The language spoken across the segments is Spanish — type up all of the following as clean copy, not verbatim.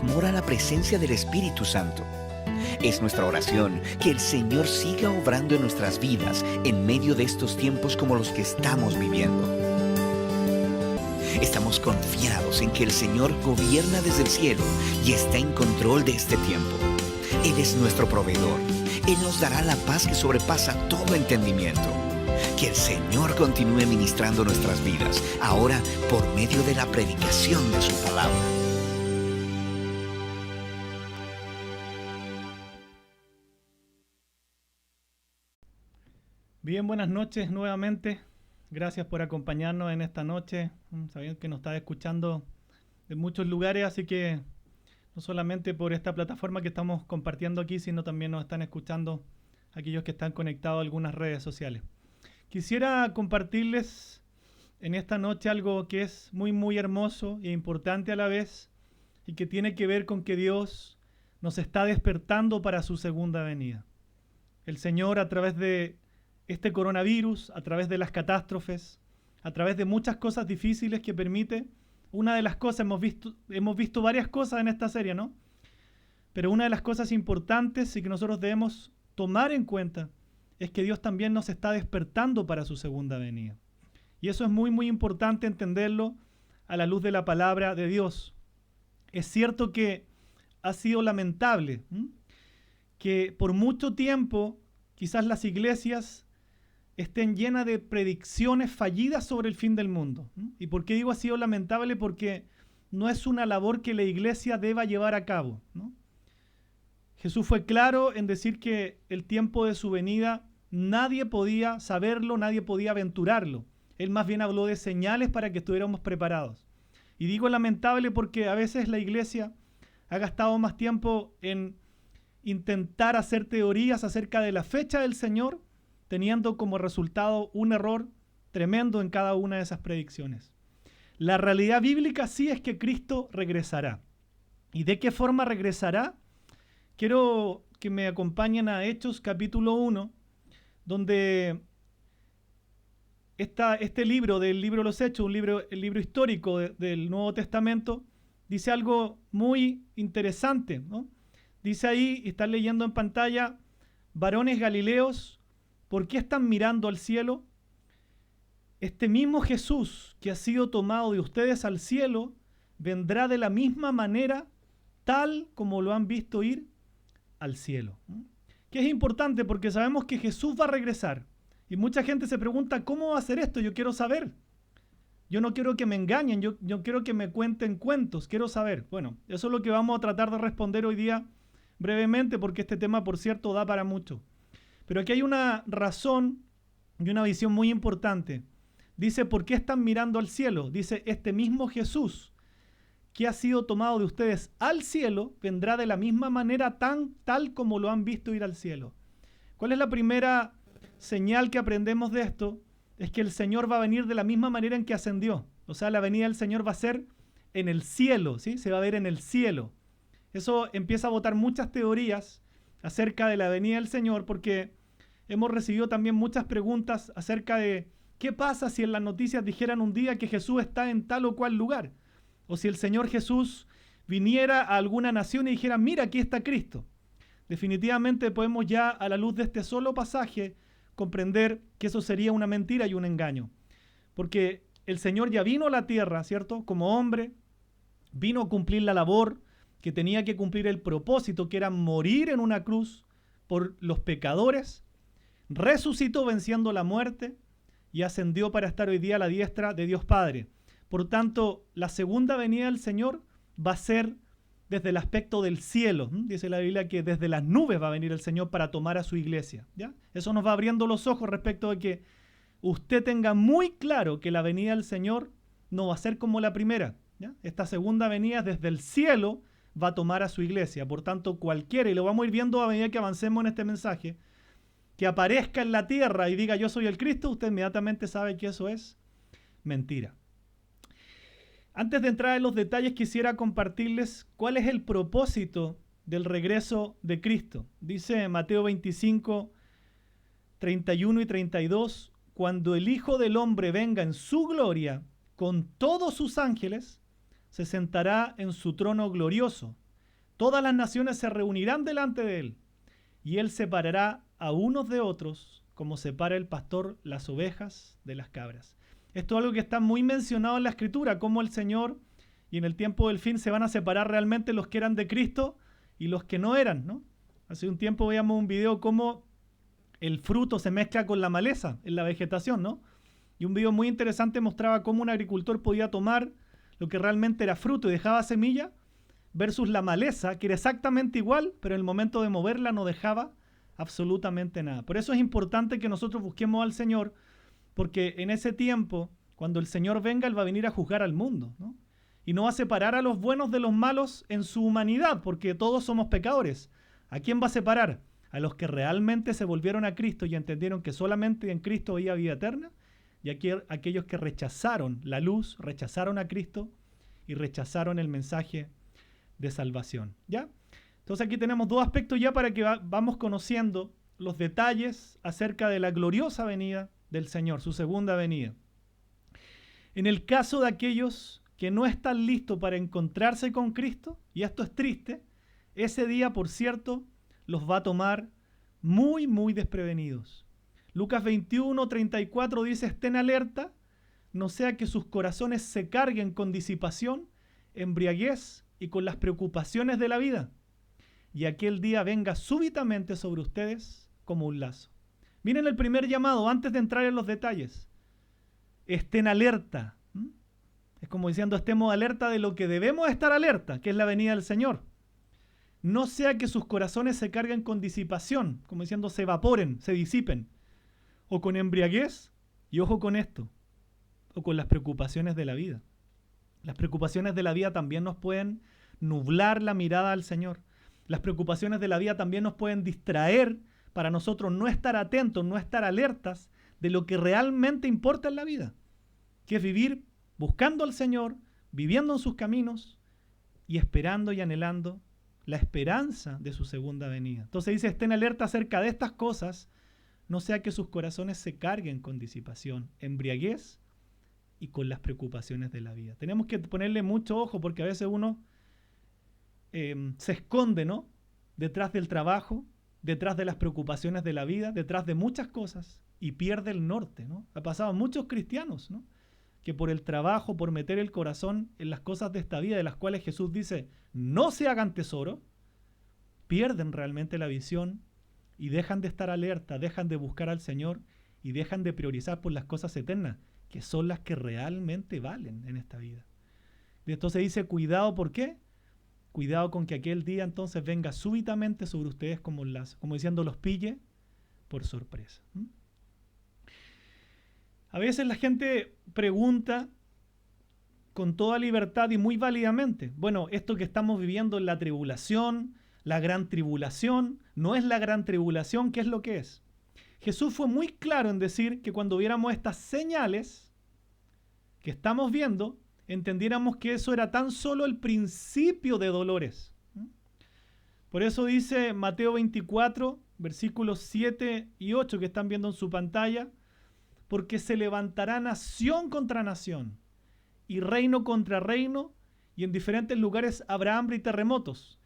mora la presencia del Espíritu Santo. Es nuestra oración que el Señor siga obrando en nuestras vidas en medio de estos tiempos como los que estamos viviendo. Estamos confiados en que el Señor gobierna desde el cielo y está en control de este tiempo. Él es nuestro proveedor. Él nos dará la paz que sobrepasa todo entendimiento. Que el Señor continúe ministrando nuestras vidas, ahora por medio de la predicación de su palabra. Bien, buenas noches nuevamente. Gracias por acompañarnos en esta noche. Sabiendo que nos está escuchando en muchos lugares, así que no solamente por esta plataforma que estamos compartiendo aquí, sino también nos están escuchando aquellos que están conectados a algunas redes sociales. Quisiera compartirles en esta noche algo que es muy hermoso e importante a la vez y que tiene que ver con que Dios nos está despertando para su segunda venida. El Señor, a través de este coronavirus, a través de las catástrofes, a través de muchas cosas difíciles que permite, una de las cosas, hemos visto varias cosas en esta serie, ¿no? Pero una de las cosas importantes y que nosotros debemos tomar en cuenta es que Dios también nos está despertando para su segunda venida. Y eso es muy importante entenderlo a la luz de la palabra de Dios. Es cierto que ha sido lamentable que por mucho tiempo quizás las iglesias estén llenas de predicciones fallidas sobre el fin del mundo. ¿Y por qué digo ha sido lamentable? Porque no es una labor que la iglesia deba llevar a cabo, ¿no? Jesús fue claro en decir que el tiempo de su venida nadie podía saberlo, nadie podía aventurarlo. Él más bien habló de señales para que estuviéramos preparados. Y digo lamentable porque a veces la iglesia ha gastado más tiempo en intentar hacer teorías acerca de la fecha del Señor, teniendo como resultado un error tremendo en cada una de esas predicciones. La realidad bíblica sí es que Cristo regresará. ¿Y de qué forma regresará? Quiero que me acompañen a Hechos capítulo 1, donde este libro del libro de los Hechos, el libro histórico del Nuevo Testamento, dice algo muy interesante, ¿no? Dice ahí, y están leyendo en pantalla, varones galileos, ¿por qué están mirando al cielo? Este mismo Jesús que ha sido tomado de ustedes al cielo, vendrá de la misma manera, tal como lo han visto ir al cielo. Que es importante porque sabemos que Jesús va a regresar. Y mucha gente se pregunta, ¿cómo va a hacer esto? Yo quiero saber. Yo no quiero que me engañen, yo quiero que me cuenten cuentos, quiero saber. Bueno, eso es lo que vamos a tratar de responder hoy día brevemente, porque este tema, por cierto, da para mucho. Pero aquí hay una razón y una visión muy importante. Dice, ¿por qué están mirando al cielo? Dice, este mismo Jesús que ha sido tomado de ustedes al cielo, vendrá de la misma manera tal como lo han visto ir al cielo. ¿Cuál es la primera señal que aprendemos de esto? Es que el Señor va a venir de la misma manera en que ascendió. O sea, la venida del Señor va a ser en el cielo, ¿sí? Se va a ver en el cielo. Eso empieza a botar muchas teorías acerca de la venida del Señor, porque hemos recibido también muchas preguntas acerca de qué pasa si en las noticias dijeran un día que Jesús está en tal o cual lugar. O si el Señor Jesús viniera a alguna nación y dijera, mira, aquí está Cristo. Definitivamente podemos ya, a la luz de este solo pasaje, comprender que eso sería una mentira y un engaño. Porque el Señor ya vino a la tierra, ¿cierto? Como hombre, vino a cumplir la labor que tenía que cumplir, el propósito, que era morir en una cruz por los pecadores, resucitó venciendo la muerte y ascendió para estar hoy día a la diestra de Dios Padre. Por tanto, la segunda venida del Señor va a ser desde el aspecto del cielo. Dice la Biblia que desde las nubes va a venir el Señor para tomar a su iglesia, ¿ya? Eso nos va abriendo los ojos respecto de que usted tenga muy claro que la venida del Señor no va a ser como la primera, ¿ya? Esta segunda venida desde el cielo va a tomar a su iglesia. Por tanto, cualquiera, y lo vamos a ir viendo a medida que avancemos en este mensaje, que aparezca en la tierra y diga yo soy el Cristo, usted inmediatamente sabe que eso es mentira. Antes de entrar en los detalles, quisiera compartirles cuál es el propósito del regreso de Cristo. Dice Mateo 25, 31 y 32, cuando el Hijo del Hombre venga en su gloria con todos sus ángeles, se sentará en su trono glorioso Todas las naciones se reunirán delante de él, y él separará a unos de otros, como separa el pastor las ovejas de las cabras. Esto es algo que está muy mencionado en la Escritura, cómo el Señor y en el tiempo del fin se van a separar realmente los que eran de Cristo y los que no eran, ¿no? Hace un tiempo veíamos un video cómo el fruto se mezcla con la maleza en la vegetación, ¿no? Y un video muy interesante mostraba cómo un agricultor podía tomar lo que realmente era fruto y dejaba semilla versus la maleza, que era exactamente igual, pero en el momento de moverla no dejaba absolutamente nada. Por eso es importante que nosotros busquemos al Señor, porque en ese tiempo, cuando el Señor venga, Él va a venir a juzgar al mundo, ¿no? Y no va a separar a los buenos de los malos en su humanidad, porque todos somos pecadores. ¿A quién va a separar? A los que realmente se volvieron a Cristo y entendieron que solamente en Cristo había vida eterna, y aquellos que rechazaron la luz, rechazaron a Cristo y rechazaron el mensaje de salvación. ¿Ya? Entonces aquí tenemos dos aspectos ya para que vamos conociendo los detalles acerca de la gloriosa venida del Señor, su segunda venida. En el caso de aquellos que no están listos para encontrarse con Cristo, y esto es triste, ese día, por cierto, los va a tomar muy, muy desprevenidos. Lucas 21:34 dice: estén alerta, no sea que sus corazones se carguen con disipación, embriaguez y con las preocupaciones de la vida, y aquel día venga súbitamente sobre ustedes como un lazo. Miren el primer llamado antes de entrar en los detalles. Estén alerta. Es como diciendo, estemos alerta de lo que debemos estar alerta, que es la venida del Señor. No sea que sus corazones se carguen con disipación, como diciendo, se evaporen, se disipen, o con embriaguez, y ojo con esto, o con las preocupaciones de la vida. Las preocupaciones de la vida también nos pueden nublar la mirada al Señor. Las preocupaciones de la vida también nos pueden distraer para nosotros no estar atentos, no estar alertas de lo que realmente importa en la vida, que es vivir buscando al Señor, viviendo en sus caminos y esperando y anhelando la esperanza de su segunda venida. Entonces dice, estén alerta acerca de estas cosas, no sea que sus corazones se carguen con disipación, embriaguez y con las preocupaciones de la vida. Tenemos que ponerle mucho ojo porque a veces uno se esconde, ¿no?, detrás del trabajo, detrás de las preocupaciones de la vida, detrás de muchas cosas y pierde el norte, ¿no? Ha pasado a muchos cristianos, ¿no?, que por el trabajo, por meter el corazón en las cosas de esta vida, de las cuales Jesús dice, no se hagan tesoro, pierden realmente la visión y dejan de estar alerta, dejan de buscar al Señor y dejan de priorizar por las cosas eternas, que son las que realmente valen en esta vida. Y entonces dice, cuidado, ¿por qué? Cuidado con que aquel día entonces venga súbitamente sobre ustedes como un lazo, como diciendo, los pille por sorpresa. A veces la gente pregunta con toda libertad y muy válidamente, bueno, esto que estamos viviendo en la tribulación, la gran tribulación, no es la gran tribulación, ¿qué es lo que es? Jesús fue muy claro en decir que cuando viéramos estas señales que estamos viendo, entendiéramos que eso era tan solo el principio de dolores. Por eso dice Mateo 24, versículos 7 y 8 que están viendo en su pantalla, porque se levantará nación contra nación y reino contra reino, y en diferentes lugares habrá hambre y terremotos.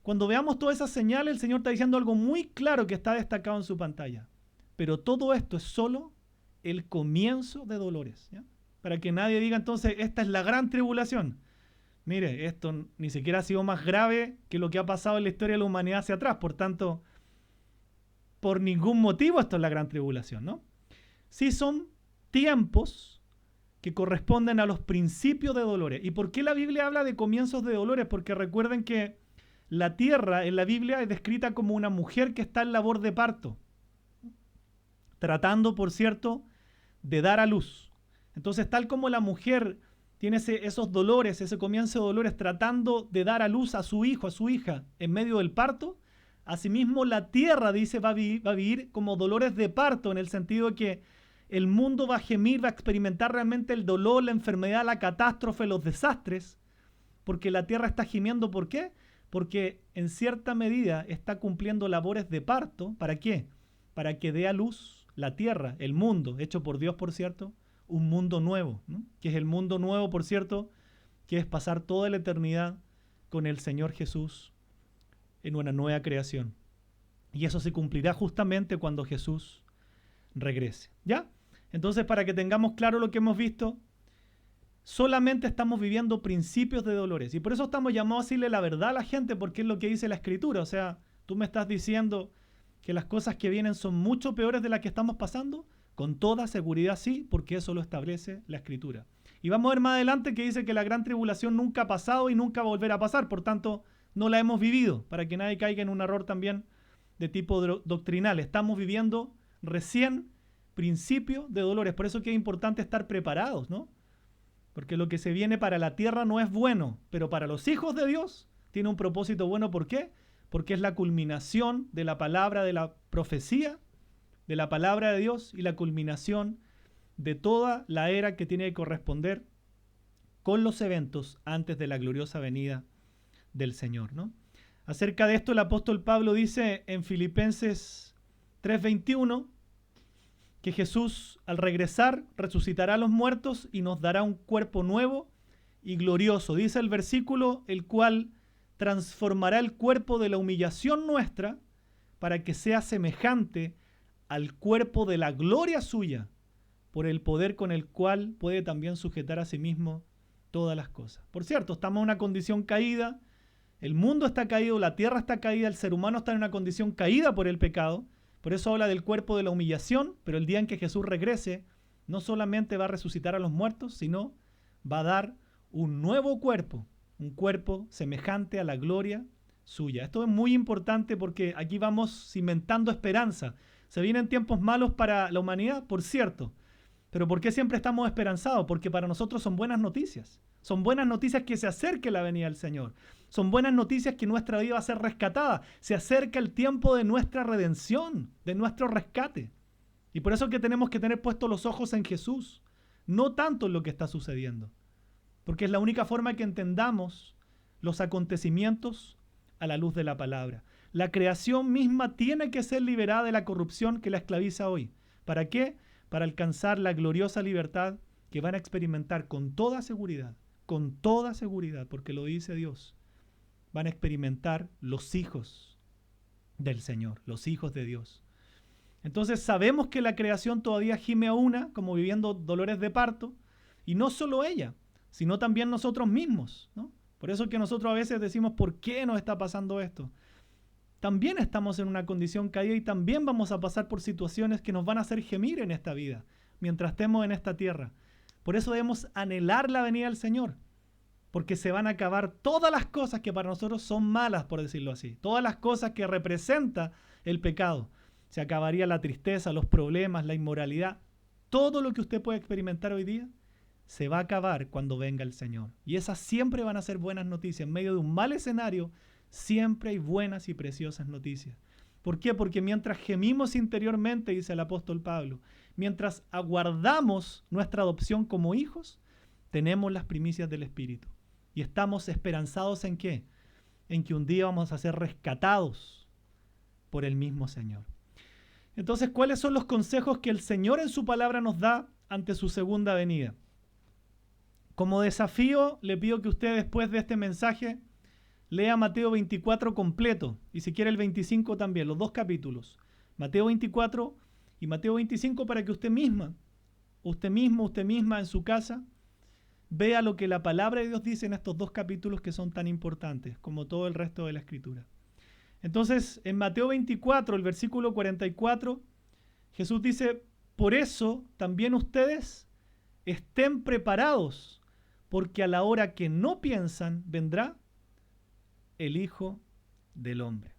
Cuando veamos todas esas señales, el Señor está diciendo algo muy claro que está destacado en su pantalla. Pero todo esto es solo el comienzo de dolores, ¿ya? Para que nadie diga entonces, esta es la gran tribulación. Mire, esto ni siquiera ha sido más grave que lo que ha pasado en la historia de la humanidad hacia atrás. Por tanto, por ningún motivo esto es la gran tribulación, ¿no? Sí son tiempos que corresponden a los principios de dolores. ¿Y por qué la Biblia habla de comienzos de dolores? Porque recuerden que la tierra en la Biblia es descrita como una mujer que está en labor de parto, tratando, por cierto, de dar a luz. Entonces, tal como la mujer tiene esos dolores, ese comienzo de dolores, tratando de dar a luz a su hijo, a su hija, en medio del parto, asimismo la tierra, dice, va a vivir como dolores de parto, en el sentido de que el mundo va a gemir, va a experimentar realmente el dolor, la enfermedad, la catástrofe, los desastres, porque la tierra está gimiendo. ¿Por qué? Porque en cierta medida está cumpliendo labores de parto. ¿Para qué? Para que dé a luz la tierra, el mundo, hecho por Dios, por cierto, un mundo nuevo, ¿no? Que es el mundo nuevo, por cierto, que es pasar toda la eternidad con el Señor Jesús en una nueva creación. Y eso se cumplirá justamente cuando Jesús regrese. ¿Ya? Entonces, para que tengamos claro lo que hemos visto, solamente estamos viviendo principios de dolores. Y por eso estamos llamados a decirle la verdad a la gente, porque es lo que dice la Escritura. O sea, tú me estás diciendo que las cosas que vienen son mucho peores de las que estamos pasando. Con toda seguridad sí, porque eso lo establece la Escritura. Y vamos a ver más adelante que dice que la gran tribulación nunca ha pasado y nunca va a volver a pasar. Por tanto, no la hemos vivido, para que nadie caiga en un error también de tipo doctrinal. Estamos viviendo recién principio de dolores. Por eso que es importante estar preparados, ¿no? Porque lo que se viene para la tierra no es bueno, pero para los hijos de Dios tiene un propósito bueno. ¿Por qué? Porque es la culminación de la palabra, de la profecía, de la palabra de Dios y la culminación de toda la era que tiene que corresponder con los eventos antes de la gloriosa venida del Señor, ¿no? Acerca de esto el apóstol Pablo dice en Filipenses 3:21 que Jesús al regresar resucitará a los muertos y nos dará un cuerpo nuevo y glorioso. Dice el versículo, el cual transformará el cuerpo de la humillación nuestra para que sea semejante al cuerpo de la gloria suya, por el poder con el cual puede también sujetar a sí mismo todas las cosas. Por cierto, estamos en una condición caída, el mundo está caído, la tierra está caída, el ser humano está en una condición caída por el pecado. Por eso habla del cuerpo de la humillación, pero el día en que Jesús regrese, no solamente va a resucitar a los muertos, sino va a dar un nuevo cuerpo, un cuerpo semejante a la gloria suya. Esto es muy importante porque aquí vamos cimentando esperanza. Se vienen tiempos malos para la humanidad, por cierto, pero ¿por qué siempre estamos esperanzados? Porque para nosotros son buenas noticias. Son buenas noticias que se acerque la venida del Señor. Son buenas noticias que nuestra vida va a ser rescatada. Se acerca el tiempo de nuestra redención, de nuestro rescate. Y por eso es que tenemos que tener puestos los ojos en Jesús, no tanto en lo que está sucediendo. Porque es la única forma que entendamos los acontecimientos a la luz de la palabra. La creación misma tiene que ser liberada de la corrupción que la esclaviza hoy. ¿Para qué? Para alcanzar la gloriosa libertad que van a experimentar con toda seguridad, porque lo dice Dios, van a experimentar los hijos del Señor, los hijos de Dios. Entonces sabemos que la creación todavía gime a una, como viviendo dolores de parto, y no solo ella, sino también nosotros mismos, ¿no? Por eso es que nosotros a veces decimos, ¿por qué nos está pasando esto? También estamos en una condición caída y también vamos a pasar por situaciones que nos van a hacer gemir en esta vida, mientras estemos en esta tierra. Por eso debemos anhelar la venida del Señor, porque se van a acabar todas las cosas que para nosotros son malas, por decirlo así, todas las cosas que representa el pecado. Se acabaría la tristeza, los problemas, la inmoralidad, todo lo que usted puede experimentar hoy día se va a acabar cuando venga el Señor. Y esas siempre van a ser buenas noticias. En medio de un mal escenario, siempre hay buenas y preciosas noticias. ¿Por qué? Porque mientras gemimos interiormente, dice el apóstol Pablo, mientras aguardamos nuestra adopción como hijos, tenemos las primicias del Espíritu. Y estamos esperanzados ¿en qué? En que un día vamos a ser rescatados por el mismo Señor. Entonces, ¿cuáles son los consejos que el Señor en su palabra nos da ante su segunda venida? Como desafío, le pido que usted después de este mensaje lea Mateo 24 completo, y si quiere el 25 también, los dos capítulos. Mateo 24 y Mateo 25 para que usted misma en su casa, vea lo que la palabra de Dios dice en estos dos capítulos que son tan importantes, como todo el resto de la Escritura. Entonces, en Mateo 24, el versículo 44, Jesús dice, por eso también ustedes estén preparados, porque a la hora que no piensan, vendrá el Hijo del Hombre.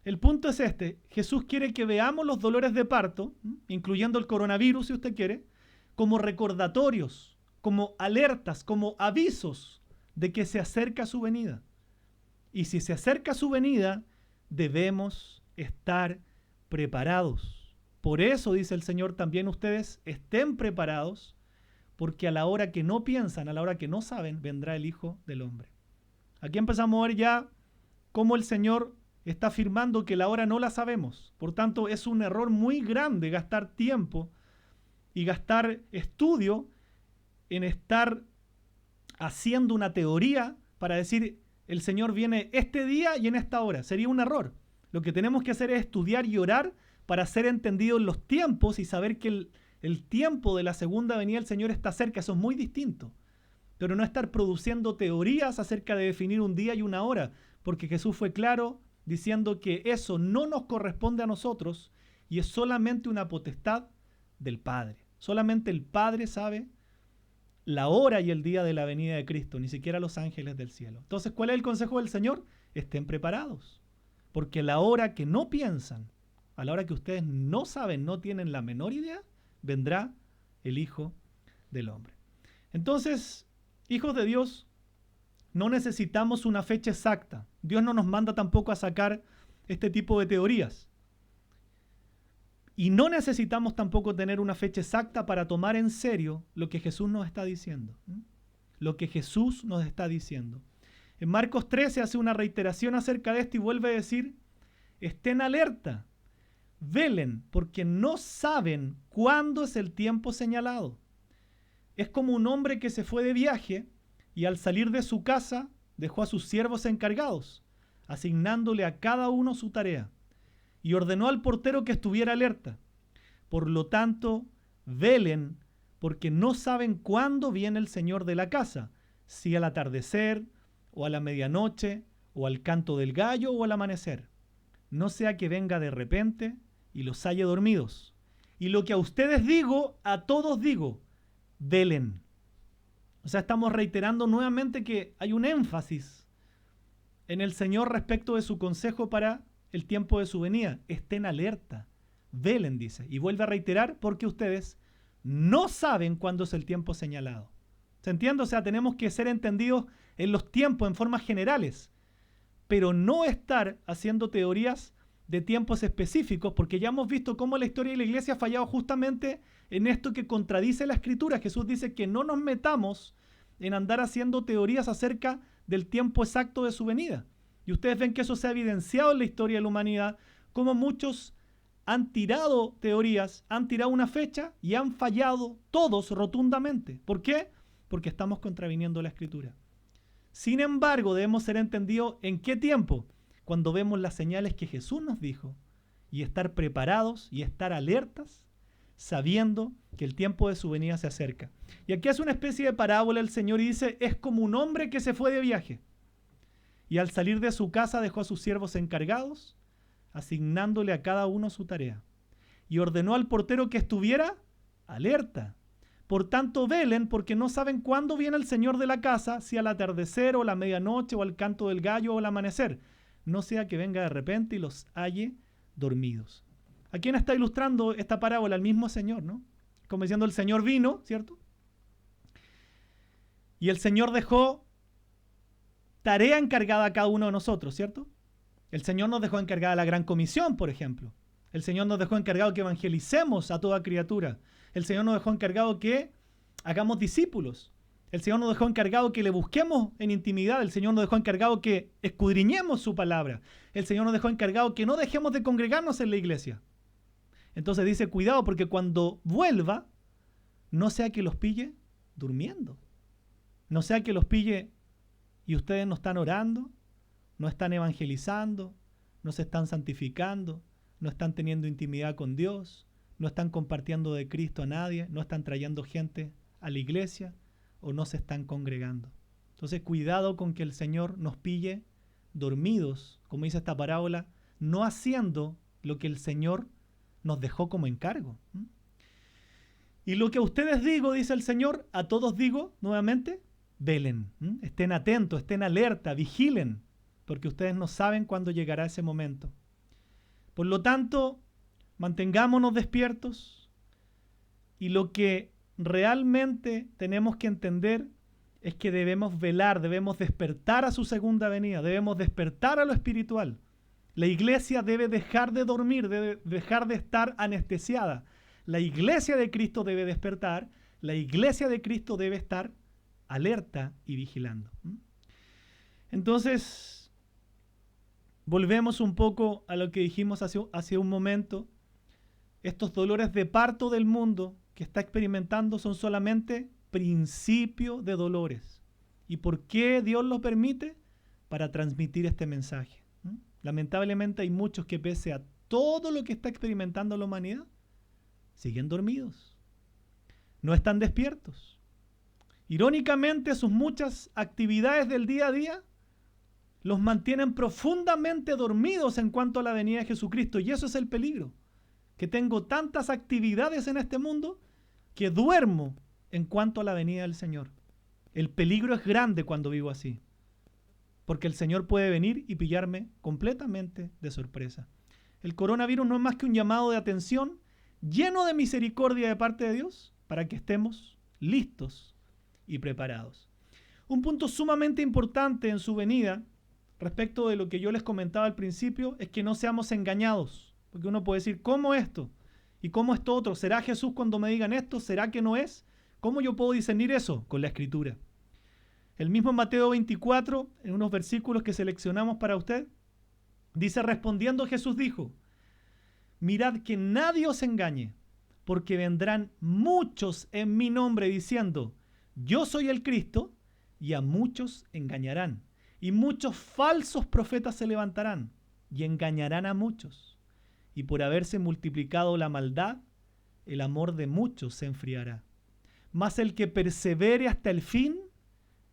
El punto es este: Jesús quiere que veamos los dolores de parto, incluyendo el coronavirus si usted quiere, como recordatorios, como alertas, como avisos de que se acerca su venida. Y si se acerca su venida, debemos estar preparados. Por eso dice el Señor, también ustedes estén preparados, porque a la hora que no piensan, a la hora que no saben, vendrá el Hijo del Hombre. Aquí empezamos a ver ya cómo el Señor está afirmando que la hora no la sabemos. Por tanto, es un error muy grande gastar tiempo y gastar estudio en estar haciendo una teoría para decir el Señor viene este día y en esta hora. Sería un error. Lo que tenemos que hacer es estudiar y orar para ser entendidos los tiempos y saber que el tiempo de la segunda venida del Señor está cerca. Eso es muy distinto. Pero no estar produciendo teorías acerca de definir un día y una hora, porque Jesús fue claro diciendo que eso no nos corresponde a nosotros y es solamente una potestad del Padre. Solamente el Padre sabe la hora y el día de la venida de Cristo, ni siquiera los ángeles del cielo. Entonces, ¿cuál es el consejo del Señor? Estén preparados, porque la hora que no piensan, a la hora que ustedes no saben, no tienen la menor idea, vendrá el Hijo del Hombre. Entonces, hijos de Dios, no necesitamos una fecha exacta. Dios no nos manda tampoco a sacar este tipo de teorías. Y no necesitamos tampoco tener una fecha exacta para tomar en serio lo que Jesús nos está diciendo. Lo que Jesús nos está diciendo. En Marcos 13 hace una reiteración acerca de esto y vuelve a decir, estén alerta, velen, porque no saben cuándo es el tiempo señalado. Es como un hombre que se fue de viaje y al salir de su casa dejó a sus siervos encargados, asignándole a cada uno su tarea. Y ordenó al portero que estuviera alerta. Por lo tanto, velen, porque no saben cuándo viene el Señor de la casa, si al atardecer, o a la medianoche, o al canto del gallo, o al amanecer. No sea que venga de repente y los halle dormidos. Y lo que a ustedes digo, a todos digo, velen. O sea, estamos reiterando nuevamente que hay un énfasis en el Señor respecto de su consejo para el tiempo de su venida. Estén alerta, velen, dice. Y vuelve a reiterar, porque ustedes no saben cuándo es el tiempo señalado. ¿Se entiende? O sea, tenemos que ser entendidos en los tiempos en formas generales, pero no estar haciendo teorías de tiempos específicos, porque ya hemos visto cómo la historia de la iglesia ha fallado justamente en esto que contradice la Escritura. Jesús dice que no nos metamos en andar haciendo teorías acerca del tiempo exacto de su venida. Y ustedes ven que eso se ha evidenciado en la historia de la humanidad, como muchos han tirado teorías, han tirado una fecha y han fallado todos rotundamente. ¿Por qué? Porque estamos contraviniendo la Escritura. Sin embargo, debemos ser entendidos en qué tiempo, cuando vemos las señales que Jesús nos dijo, y estar preparados y estar alertas, sabiendo que el tiempo de su venida se acerca. Y aquí hace una especie de parábola el Señor y dice, es como un hombre que se fue de viaje. Y al salir de su casa dejó a sus siervos encargados, asignándole a cada uno su tarea. Y ordenó al portero que estuviera alerta. Por tanto, velen, porque no saben cuándo viene el Señor de la casa, si al atardecer o a la medianoche o al canto del gallo o al amanecer. No sea que venga de repente y los halle dormidos. ¿A quién está ilustrando esta parábola? Al mismo Señor, ¿no? Como diciendo, el Señor vino, ¿cierto? Y el Señor dejó tarea encargada a cada uno de nosotros, ¿cierto? El Señor nos dejó encargada la gran comisión, por ejemplo. El Señor nos dejó encargado que evangelicemos a toda criatura. El Señor nos dejó encargado que hagamos discípulos. El Señor nos dejó encargado que le busquemos en intimidad. El Señor nos dejó encargado que escudriñemos su palabra. El Señor nos dejó encargado que no dejemos de congregarnos en la iglesia. Entonces dice, cuidado, porque cuando vuelva, no sea que los pille durmiendo. No sea que los pille y ustedes no están orando, no están evangelizando, no se están santificando, no están teniendo intimidad con Dios, no están compartiendo de Cristo a nadie, no están trayendo gente a la iglesia o no se están congregando. Entonces, cuidado con que el Señor nos pille dormidos, como dice esta parábola, no haciendo lo que el Señor nos dejó como encargo. Y lo que a ustedes digo, dice el Señor, a todos digo nuevamente, velen, estén atentos, estén alerta, vigilen, porque ustedes no saben cuándo llegará ese momento. Por lo tanto, mantengámonos despiertos y lo que realmente tenemos que entender es que debemos velar, debemos despertar a su segunda venida, debemos despertar a lo espiritual. La iglesia debe dejar de dormir, debe dejar de estar anestesiada. La iglesia de Cristo debe despertar, la iglesia de Cristo debe estar alerta y vigilando. Entonces, volvemos un poco a lo que dijimos hace un momento. Estos dolores de parto del mundo que está experimentando son solamente principio de dolores. ¿Y por qué Dios los permite? para transmitir este mensaje. Lamentablemente hay muchos que pese a todo lo que está experimentando la humanidad, siguen dormidos, no están despiertos. Irónicamente, sus muchas actividades del día a día los mantienen profundamente dormidos en cuanto a la venida de Jesucristo. Y eso es el peligro, que tengo tantas actividades en este mundo que duermo en cuanto a la venida del Señor. El peligro es grande cuando vivo así, porque el Señor puede venir y pillarme completamente de sorpresa. El coronavirus no es más que un llamado de atención lleno de misericordia de parte de Dios para que estemos listos y preparados. Un punto sumamente importante en su venida, respecto de lo que yo les comentaba al principio, es que no seamos engañados. Porque uno puede decir, ¿cómo esto? ¿Y cómo esto otro? ¿Será Jesús cuando me digan esto? ¿Será que no es? ¿Cómo yo puedo discernir eso? Con la Escritura. El mismo Mateo 24, en unos versículos que seleccionamos para usted, dice, respondiendo Jesús dijo, mirad que nadie os engañe, porque vendrán muchos en mi nombre diciendo, yo soy el Cristo, y a muchos engañarán. Y muchos falsos profetas se levantarán y engañarán a muchos. Y por haberse multiplicado la maldad, el amor de muchos se enfriará. Mas el que persevere hasta el fin,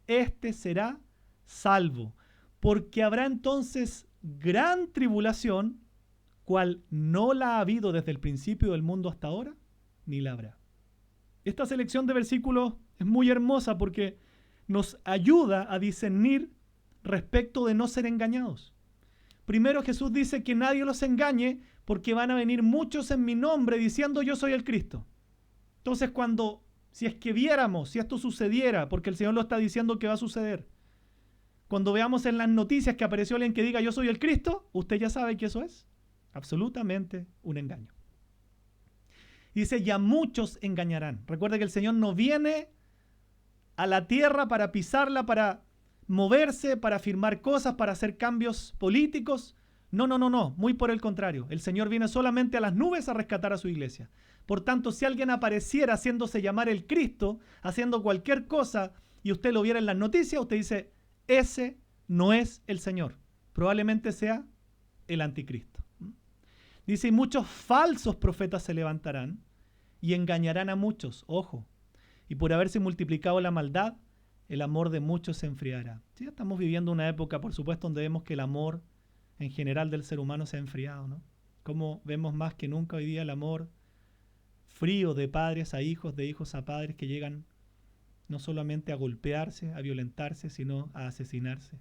éste será salvo. Porque habrá entonces gran tribulación, cual no la ha habido desde el principio del mundo hasta ahora, ni la habrá. Esta selección de versículos es muy hermosa porque nos ayuda a discernir respecto de no ser engañados. Primero, Jesús dice que nadie los engañe porque van a venir muchos en mi nombre diciendo yo soy el Cristo. Entonces, si es que viéramos, si esto sucediera, porque el Señor lo está diciendo que va a suceder, cuando veamos en las noticias que apareció alguien que diga yo soy el Cristo, usted ya sabe que eso es absolutamente un engaño. Dice, ya muchos engañarán. Recuerde que el Señor no viene a la tierra para pisarla, para moverse, para afirmar cosas, para hacer cambios políticos. No, muy por el contrario. El Señor viene solamente a las nubes a rescatar a su iglesia. Por tanto, si alguien apareciera haciéndose llamar el Cristo, haciendo cualquier cosa, y usted lo viera en las noticias, usted dice, ese no es el Señor. Probablemente sea el anticristo. Dice, y muchos falsos profetas se levantarán y engañarán a muchos. Ojo. Y por haberse multiplicado la maldad, el amor de muchos se enfriará. Sí, estamos viviendo una época, por supuesto, donde vemos que el amor en general del ser humano se ha enfriado, ¿no? Como vemos más que nunca hoy día el amor frío de padres a hijos, de hijos a padres, que llegan no solamente a golpearse, a violentarse, sino a asesinarse.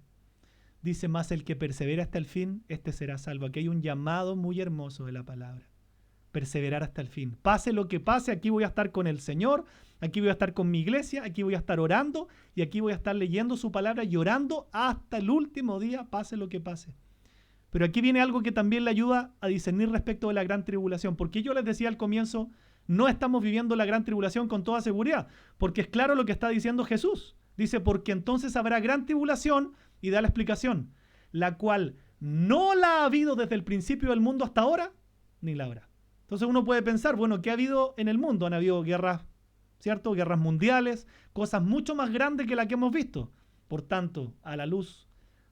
Dice, más el que persevera hasta el fin, este será salvo. Aquí hay un llamado muy hermoso de la palabra. Perseverar hasta el fin. Pase lo que pase, aquí voy a estar con el Señor, aquí voy a estar con mi iglesia, aquí voy a estar orando y aquí voy a estar leyendo su palabra y orando hasta el último día, pase lo que pase. Pero aquí viene algo que también le ayuda a discernir respecto de la gran tribulación. Porque yo les decía al comienzo, no estamos viviendo la gran tribulación con toda seguridad, porque es claro lo que está diciendo Jesús. Dice, porque entonces habrá gran tribulación, y da la explicación, la cual no la ha habido desde el principio del mundo hasta ahora, ni la habrá. Entonces uno puede pensar, bueno, ¿qué ha habido en el mundo? Han habido guerras, ¿cierto? Guerras mundiales, cosas mucho más grandes que la que hemos visto. Por tanto, a la luz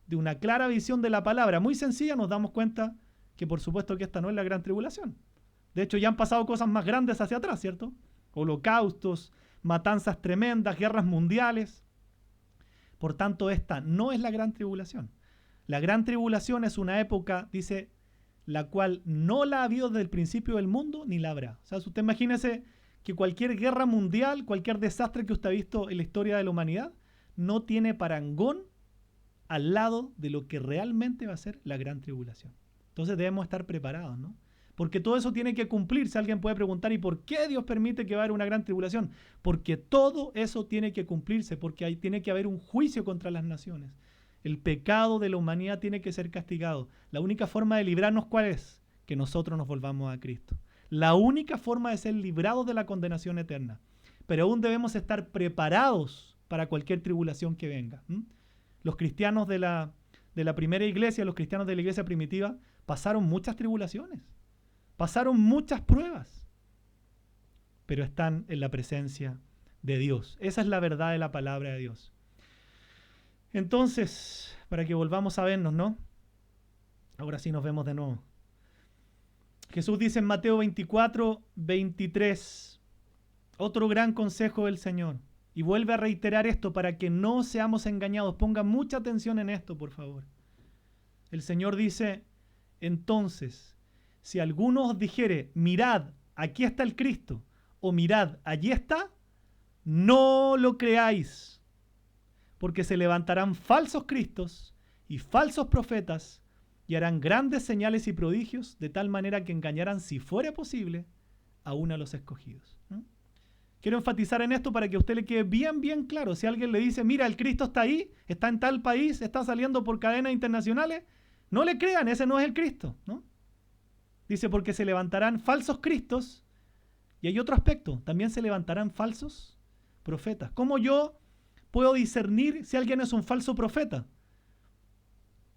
de una clara visión de la palabra, muy sencilla, nos damos cuenta que por supuesto que esta no es la gran tribulación. De hecho, ya han pasado cosas más grandes hacia atrás, ¿cierto? Holocaustos, matanzas tremendas, guerras mundiales. Por tanto, esta no es la gran tribulación. La gran tribulación es una época, dice, la cual no la ha habido desde el principio del mundo, ni la habrá. O sea, usted imagínese que cualquier guerra mundial, cualquier desastre que usted ha visto en la historia de la humanidad, no tiene parangón al lado de lo que realmente va a ser la gran tribulación. Entonces debemos estar preparados, ¿no? Porque todo eso tiene que cumplirse. Alguien puede preguntar, ¿y por qué Dios permite que vaya una gran tribulación? Porque todo eso tiene que cumplirse, porque tiene que haber un juicio contra las naciones. El pecado de la humanidad tiene que ser castigado. La única forma de librarnos, ¿cuál es? Que nosotros nos volvamos a Cristo. La única forma de ser librados de la condenación eterna. Pero aún debemos estar preparados para cualquier tribulación que venga. Los cristianos de la primera iglesia, los cristianos de la iglesia primitiva, pasaron muchas tribulaciones. Pasaron muchas pruebas, pero están en la presencia de Dios. Esa es la verdad de la palabra de Dios. Entonces, para que volvamos a vernos, ¿no? Ahora sí nos vemos de nuevo. Jesús dice en Mateo 24, 23, otro gran consejo del Señor. Y vuelve a reiterar esto para que no seamos engañados. Pongan mucha atención en esto, por favor. El Señor dice, entonces, si alguno os dijere, mirad, aquí está el Cristo, o mirad, allí está, no lo creáis, porque se levantarán falsos cristos y falsos profetas y harán grandes señales y prodigios, de tal manera que engañarán, si fuera posible, aún a los escogidos. Quiero enfatizar en esto para que a usted le quede bien, bien claro. Si alguien le dice, mira, el Cristo está ahí, está en tal país, está saliendo por cadenas internacionales, no le crean, ese no es el Cristo, ¿no? Dice, porque se levantarán falsos cristos, y hay otro aspecto, también se levantarán falsos profetas. ¿Cómo yo puedo discernir si alguien es un falso profeta?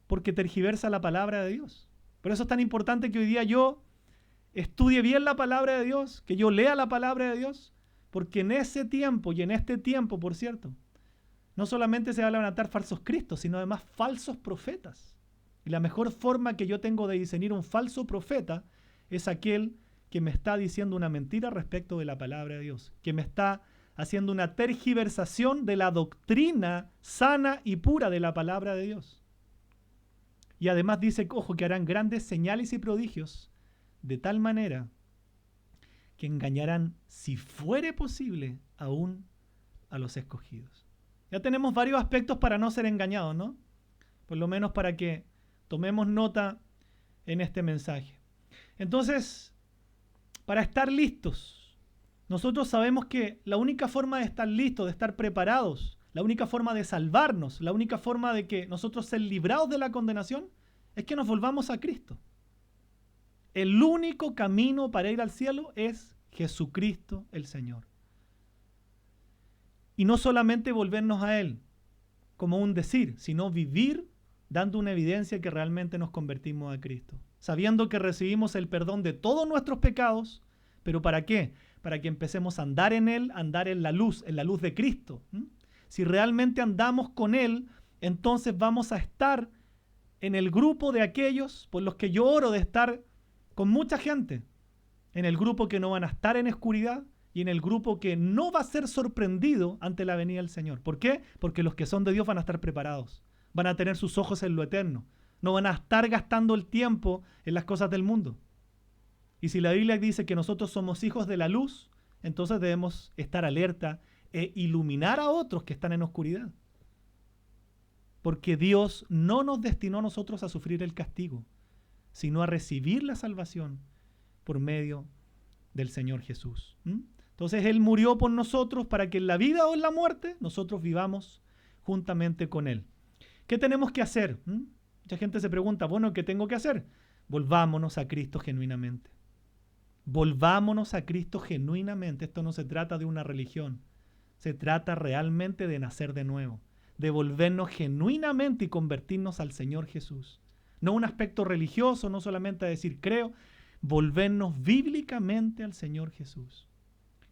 Porque tergiversa la palabra de Dios. Por eso es tan importante que hoy día yo estudie bien la palabra de Dios, que yo lea la palabra de Dios, porque en ese tiempo, y en este tiempo, por cierto, no solamente se van a levantar falsos cristos, sino además falsos profetas. Y la mejor forma que yo tengo de discernir un falso profeta es aquel que me está diciendo una mentira respecto de la palabra de Dios, que me está haciendo una tergiversación de la doctrina sana y pura de la palabra de Dios. Y además dice, ojo, que harán grandes señales y prodigios, de tal manera que engañarán, si fuere posible, aún a los escogidos. Ya tenemos varios aspectos para no ser engañados, ¿no? Por lo menos para que tomemos nota en este mensaje. Entonces, para estar listos, nosotros sabemos que la única forma de estar listos, de estar preparados, la única forma de salvarnos, la única forma de que nosotros ser librados de la condenación, es que nos volvamos a Cristo. El único camino para ir al cielo es Jesucristo el Señor. Y no solamente volvernos a Él como un decir, sino vivir dando una evidencia que realmente nos convertimos a Cristo. Sabiendo que recibimos el perdón de todos nuestros pecados, pero ¿para qué? Para que empecemos a andar en Él, andar en la luz de Cristo. Si realmente andamos con Él, entonces vamos a estar en el grupo de aquellos por los que yo oro de estar con mucha gente, en el grupo que no van a estar en oscuridad y en el grupo que no va a ser sorprendido ante la venida del Señor. ¿Por qué? Porque los que son de Dios van a estar preparados, van a tener sus ojos en lo eterno, no van a estar gastando el tiempo en las cosas del mundo. Y si la Biblia dice que nosotros somos hijos de la luz, entonces debemos estar alerta e iluminar a otros que están en oscuridad. Porque Dios no nos destinó a nosotros a sufrir el castigo, sino a recibir la salvación por medio del Señor Jesús. Entonces Él murió por nosotros para que en la vida o en la muerte nosotros vivamos juntamente con Él. ¿Qué tenemos que hacer? Mucha gente se pregunta, bueno, ¿qué tengo que hacer? Volvámonos a Cristo genuinamente. Volvámonos a Cristo genuinamente. Esto no se trata de una religión. Se trata realmente de nacer de nuevo, de volvernos genuinamente y convertirnos al Señor Jesús. No un aspecto religioso, no solamente a decir creo, volvernos bíblicamente al Señor Jesús.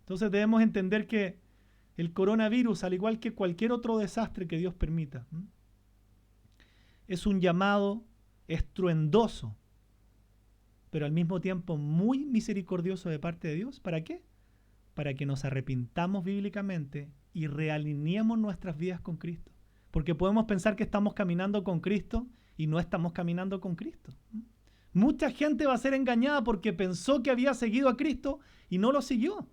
Entonces debemos entender que el coronavirus, al igual que cualquier otro desastre que Dios permita, es un llamado estruendoso, pero al mismo tiempo muy misericordioso de parte de Dios. ¿Para qué? Para que nos arrepintamos bíblicamente y realineemos nuestras vidas con Cristo. Porque podemos pensar que estamos caminando con Cristo y no estamos caminando con Cristo. Mucha gente va a ser engañada porque pensó que había seguido a Cristo y no lo siguió.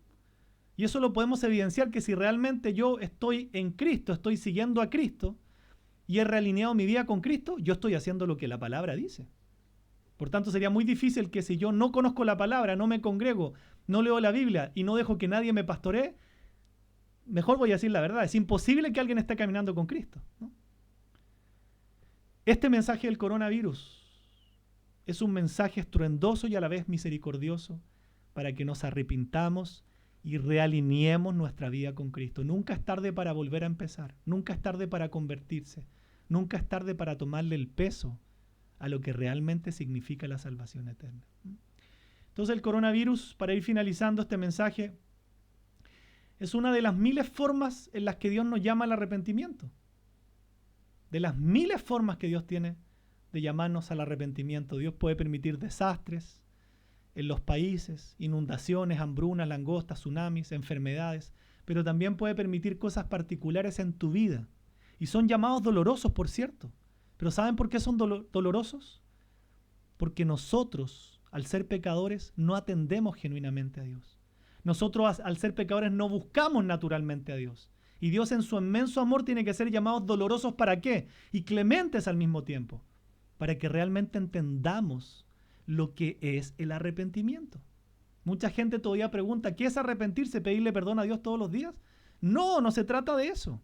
Y eso lo podemos evidenciar, que si realmente yo estoy en Cristo, estoy siguiendo a Cristo y he realineado mi vida con Cristo, yo estoy haciendo lo que la palabra dice. Por tanto, sería muy difícil que si yo no conozco la palabra, no me congrego, no leo la Biblia y no dejo que nadie me pastoree, mejor voy a decir la verdad. Es imposible que alguien esté caminando con Cristo, ¿no? Este mensaje del coronavirus es un mensaje estruendoso y a la vez misericordioso para que nos arrepintamos y realineemos nuestra vida con Cristo. Nunca es tarde para volver a empezar, nunca es tarde para convertirse, nunca es tarde para tomarle el peso a lo que realmente significa la salvación eterna. Entonces el coronavirus, para ir finalizando este mensaje, es una de las miles formas en las que Dios nos llama al arrepentimiento. de las miles formas que Dios tiene de llamarnos al arrepentimiento. Dios puede permitir desastres en los países, inundaciones, hambrunas, langostas, tsunamis, enfermedades, pero también puede permitir cosas particulares en tu vida. Y son llamados dolorosos, por cierto. Pero ¿saben por qué son dolorosos? Porque nosotros, al ser pecadores, no atendemos genuinamente a Dios. Nosotros, al ser pecadores, no buscamos naturalmente a Dios. Y Dios, en su inmenso amor, tiene que ser llamados dolorosos, ¿para qué? Y clementes al mismo tiempo, para que realmente entendamos lo que es el arrepentimiento. Mucha gente todavía pregunta, ¿qué es arrepentirse? ¿Pedirle perdón a Dios todos los días? No, no se trata de eso.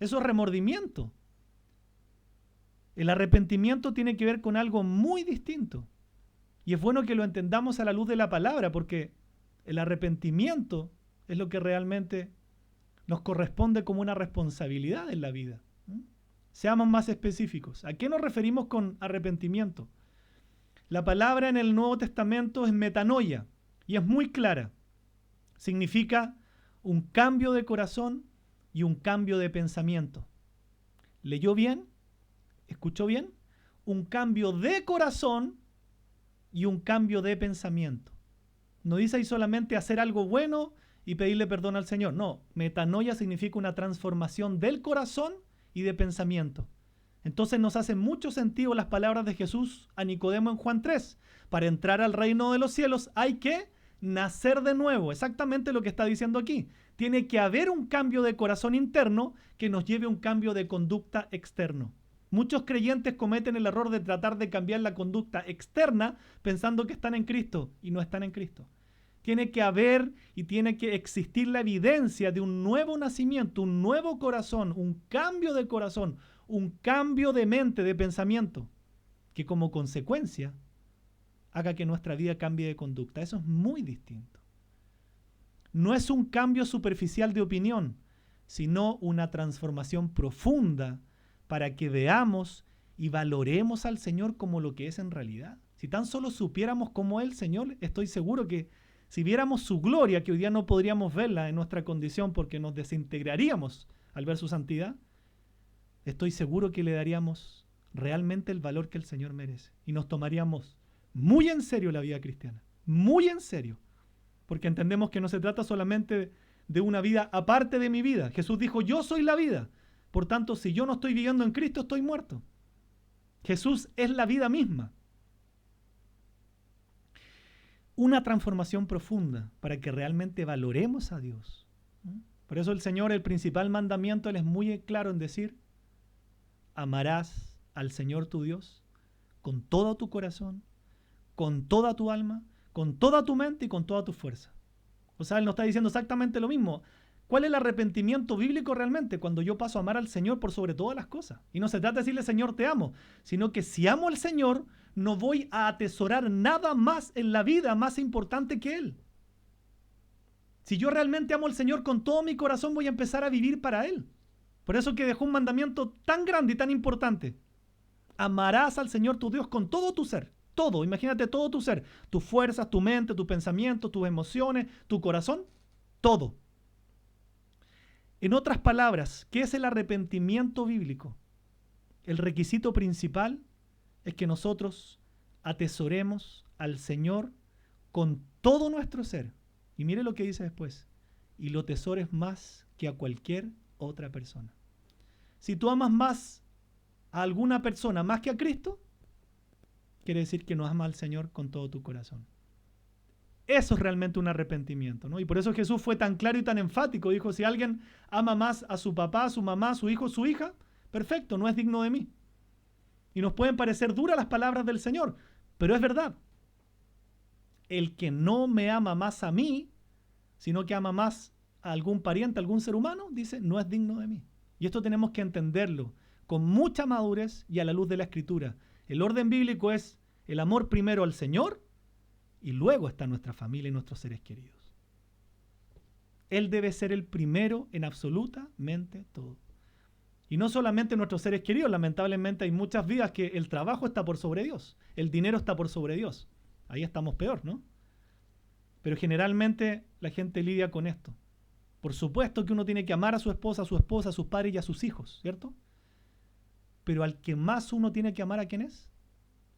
Eso es remordimiento. El arrepentimiento tiene que ver con algo muy distinto. Y es bueno que lo entendamos a la luz de la palabra, porque el arrepentimiento es lo que realmente nos corresponde como una responsabilidad en la vida. Seamos más específicos. ¿A qué nos referimos con arrepentimiento? La palabra en el Nuevo Testamento es metanoia y es muy clara. Significa un cambio de corazón y un cambio de pensamiento. ¿Leyó bien? ¿Escuchó bien? Un cambio de corazón y un cambio de pensamiento. No dice ahí solamente hacer algo bueno y pedirle perdón al Señor. No, metanoia significa una transformación del corazón y de pensamiento. Entonces nos hacen mucho sentido las palabras de Jesús a Nicodemo en Juan 3. Para entrar al reino de los cielos hay que nacer de nuevo. Exactamente lo que está diciendo aquí. Tiene que haber un cambio de corazón interno que nos lleve a un cambio de conducta externo. Muchos creyentes cometen el error de tratar de cambiar la conducta externa pensando que están en Cristo y no están en Cristo. Tiene que haber y tiene que existir la evidencia de un nuevo nacimiento, un nuevo corazón, un cambio de corazón, un cambio de mente, de pensamiento, que como consecuencia haga que nuestra vida cambie de conducta. Eso es muy distinto. No es un cambio superficial de opinión, sino una transformación profunda para que veamos y valoremos al Señor como lo que es en realidad. Si tan solo supiéramos cómo es el Señor, estoy seguro que si viéramos su gloria, que hoy día no podríamos verla en nuestra condición porque nos desintegraríamos al ver su santidad, estoy seguro que le daríamos realmente el valor que el Señor merece. Y nos tomaríamos muy en serio la vida cristiana. Muy en serio. Porque entendemos que no se trata solamente de una vida aparte de mi vida. Jesús dijo, yo soy la vida. Por tanto, si yo no estoy viviendo en Cristo, estoy muerto. Jesús es la vida misma. Una transformación profunda para que realmente valoremos a Dios. Por eso el Señor, el principal mandamiento, Él es muy claro en decir, amarás al Señor tu Dios con todo tu corazón, con toda tu alma, con toda tu mente y con toda tu fuerza. O sea, Él nos está diciendo exactamente lo mismo. ¿Cuál es el arrepentimiento bíblico realmente? Cuando yo paso a amar al Señor por sobre todas las cosas. Y no se trata de decirle, Señor, te amo, sino que si amo al Señor, no voy a atesorar nada más en la vida más importante que Él. Si yo realmente amo al Señor con todo mi corazón, voy a empezar a vivir para Él. Por eso que dejó un mandamiento tan grande y tan importante. Amarás al Señor tu Dios con todo tu ser. Todo, imagínate todo tu ser. Tus fuerzas, tu mente, tu pensamiento, tus emociones, tu corazón. Todo. En otras palabras, ¿qué es el arrepentimiento bíblico? El requisito principal es que nosotros atesoremos al Señor con todo nuestro ser. Y mire lo que dice después. Y lo atesores más que a cualquier otra persona. Si tú amas más a alguna persona más que a Cristo, quiere decir que no amas al Señor con todo tu corazón. Eso es realmente un arrepentimiento, ¿no? Y por eso Jesús fue tan claro y tan enfático. Dijo, si alguien ama más a su papá, a su mamá, a su hijo, a su hija, perfecto, no es digno de mí. Y nos pueden parecer duras las palabras del Señor, pero es verdad. El que no me ama más a mí, sino que ama más a algún pariente, a algún ser humano, dice, no es digno de mí. Y esto tenemos que entenderlo con mucha madurez y a la luz de la Escritura. El orden bíblico es el amor primero al Señor y luego está nuestra familia y nuestros seres queridos. Él debe ser el primero en absolutamente todo. Y no solamente nuestros seres queridos, lamentablemente hay muchas vidas que el trabajo está por sobre Dios, el dinero está por sobre Dios. Ahí estamos peor, ¿no? Pero generalmente la gente lidia con esto. Por supuesto que uno tiene que amar a su esposa, a sus padres y a sus hijos, ¿cierto? Pero al que más uno tiene que amar, ¿a quién es?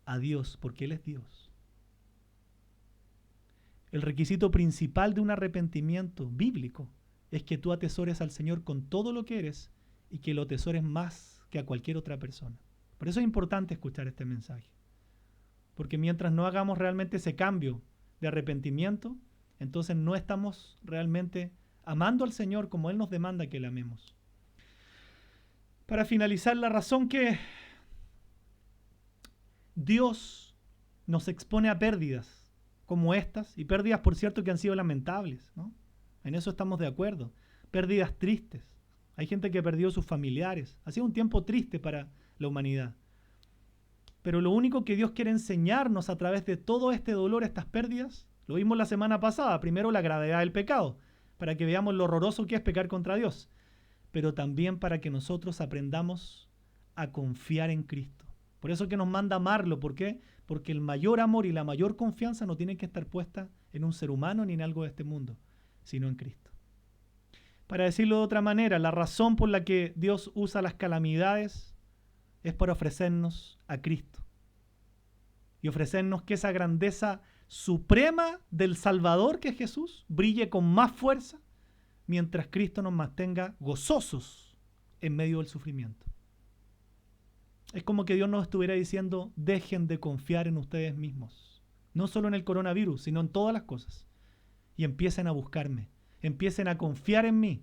A Dios, porque Él es Dios. El requisito principal de un arrepentimiento bíblico es que tú atesores al Señor con todo lo que eres y que lo atesores más que a cualquier otra persona. Por eso es importante escuchar este mensaje. Porque mientras no hagamos realmente ese cambio de arrepentimiento, entonces no estamos realmente amando al Señor como Él nos demanda que le amemos. Para finalizar, la razón que Dios nos expone a pérdidas como estas, y pérdidas, por cierto, que han sido lamentables, ¿no? En eso estamos de acuerdo. Pérdidas tristes. Hay gente que perdió sus familiares. Ha sido un tiempo triste para la humanidad. Pero lo único que Dios quiere enseñarnos a través de todo este dolor, estas pérdidas, lo vimos la semana pasada. Primero, la gravedad del pecado, para que veamos lo horroroso que es pecar contra Dios. Pero también para que nosotros aprendamos a confiar en Cristo. Por eso que nos manda amarlo. ¿Por qué? Porque el mayor amor y la mayor confianza no tienen que estar puestas en un ser humano ni en algo de este mundo, sino en Cristo. Para decirlo de otra manera, la razón por la que Dios usa las calamidades es para ofrecernos a Cristo y ofrecernos que esa grandeza suprema del Salvador, que es Jesús, brille con más fuerza mientras Cristo nos mantenga gozosos en medio del sufrimiento. Es como que Dios nos estuviera diciendo: dejen de confiar en ustedes mismos, no solo en el coronavirus, sino en todas las cosas, y empiecen a buscarme, empiecen a confiar en mí.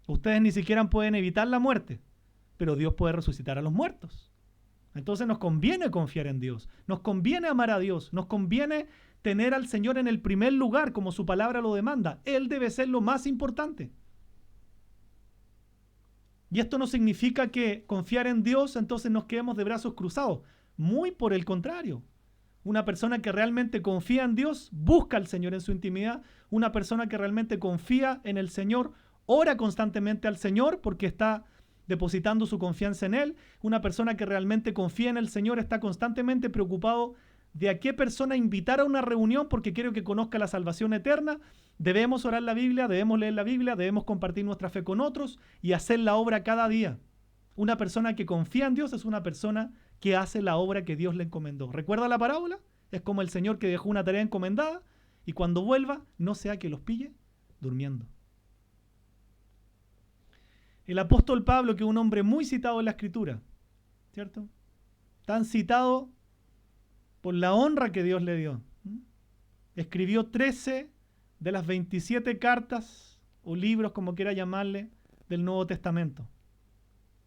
Ustedes ni siquiera pueden evitar la muerte, pero Dios puede resucitar a los muertos. Entonces nos conviene confiar en Dios, nos conviene amar a Dios, nos conviene tener al Señor en el primer lugar como su palabra lo demanda. Él debe ser lo más importante. Y esto no significa que confiar en Dios entonces nos quedemos de brazos cruzados. Muy por el contrario. Una persona que realmente confía en Dios busca al Señor en su intimidad. Una persona que realmente confía en el Señor ora constantemente al Señor porque está depositando su confianza en Él. Una persona que realmente confía en el Señor está constantemente preocupado de a qué persona invitar a una reunión porque quiere que conozca la salvación eterna. Debemos orar la Biblia, debemos leer la Biblia, debemos compartir nuestra fe con otros y hacer la obra cada día. Una persona que confía en Dios es una persona que hace la obra que Dios le encomendó. ¿Recuerda la parábola? Es como el Señor que dejó una tarea encomendada y cuando vuelva no sea que los pille durmiendo. El apóstol Pablo, que es un hombre muy citado en la Escritura, ¿cierto? Tan citado por la honra que Dios le dio. Escribió 13 de las 27 cartas o libros, como quiera llamarle, del Nuevo Testamento.